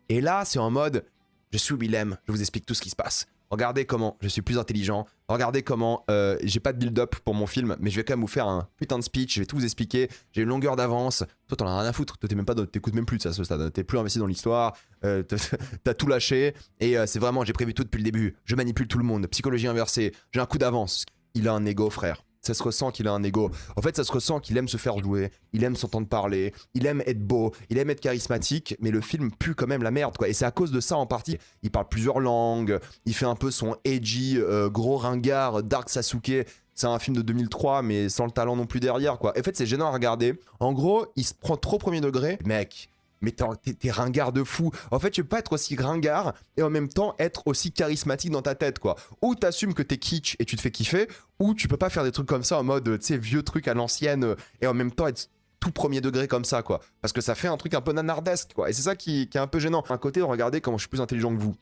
Et là, c'est en mode, je suis Willem, je vous explique tout ce qui se passe. Regardez comment je suis plus intelligent. Regardez comment j'ai pas de build-up pour mon film, mais je vais quand même vous faire un putain de speech. Je vais tout vous expliquer. J'ai une longueur d'avance. Toi, t'en as rien à foutre. Toi, t'écoutes même plus de ça à ce stade. T'es plus investi dans l'histoire. T'as tout lâché. Et c'est vraiment, j'ai prévu tout depuis le début. Je manipule tout le monde. Psychologie inversée. J'ai un coup d'avance. Il a un ego, frère. Ça se ressent qu'il a un ego. En fait, ça se ressent qu'il aime se faire jouer, il aime s'entendre parler, il aime être beau, il aime être charismatique, mais le film pue quand même la merde, quoi. Et c'est à cause de ça en partie. Il parle plusieurs langues, il fait un peu son edgy, gros ringard, Dark Sasuke. C'est un film de 2003, mais sans le talent non plus derrière, quoi. Et en fait, c'est gênant à regarder. En gros, il se prend trop premier degré. Mec, mais t'es ringard de fou. En fait, tu peux pas être aussi ringard et en même temps être aussi charismatique dans ta tête, quoi. Ou t'assumes que t'es kitsch et tu te fais kiffer, ou tu peux pas faire des trucs comme ça en mode, tu sais, vieux truc à l'ancienne et en même temps être tout premier degré comme ça, quoi. Parce que ça fait un truc un peu nanardesque, quoi. Et c'est ça qui est un peu gênant. D'un côté, regardez comment je suis plus intelligent que vous.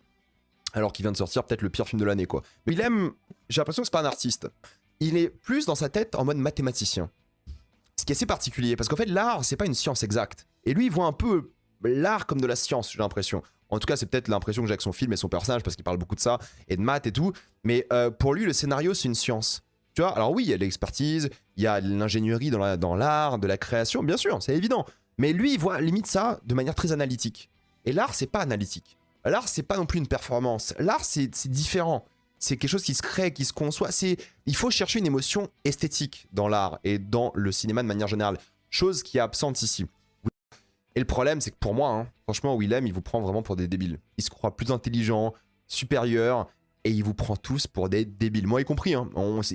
Alors qu'il vient de sortir peut-être le pire film de l'année, quoi. Mais il aime... J'ai l'impression que c'est pas un artiste. Il est plus dans sa tête en mode mathématicien. Ce qui est assez particulier, parce qu'en fait, l'art, c'est pas une science exacte. Et lui, il voit un peu l'art comme de la science, j'ai l'impression. En tout cas, c'est peut-être l'impression que j'ai avec son film et son personnage, parce qu'il parle beaucoup de ça, et de maths et tout. Mais pour lui, le scénario, c'est une science. Tu vois, alors oui, il y a de l'expertise, il y a de l'ingénierie dans l'art, de la création, bien sûr, c'est évident. Mais lui, il voit limite ça de manière très analytique. Et l'art, c'est pas analytique. L'art, c'est pas non plus une performance. L'art, c'est différent. C'est quelque chose qui se crée, qui se conçoit. Il faut chercher une émotion esthétique dans l'art et dans le cinéma de manière générale. Chose qui est absente ici. Et le problème, c'est que pour moi, hein, franchement, Willem, il vous prend vraiment pour des débiles. Il se croit plus intelligent, supérieur, et il vous prend tous pour des débiles. Moi y compris, hein.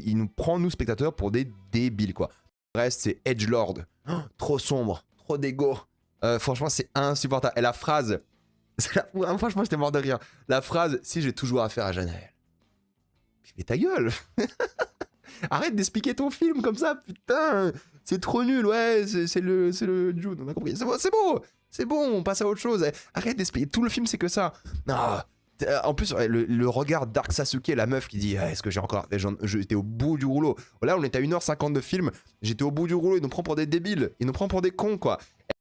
Il nous prend, nous, spectateurs, pour des débiles, quoi. Le reste, c'est edgelord. Oh, trop sombre, trop d'égo. Franchement, c'est insupportable. Et la phrase... Franchement, j'étais mort de rire. La phrase, si j'ai toujours affaire à Janelle. Mais ta gueule. Arrête d'expliquer ton film comme ça, putain. C'est trop nul, ouais, c'est le Jude, on a compris. C'est bon, on passe à autre chose. Arrête d'expliquer, tout le film c'est que ça. Non. En plus, le regard Dark Sasuke, la meuf qui dit est-ce que j'ai encore... J'étais au bout du rouleau. Là, on était à 1h50 de film, j'étais au bout du rouleau, ils nous prennent pour des débiles, ils nous prennent pour des cons, quoi.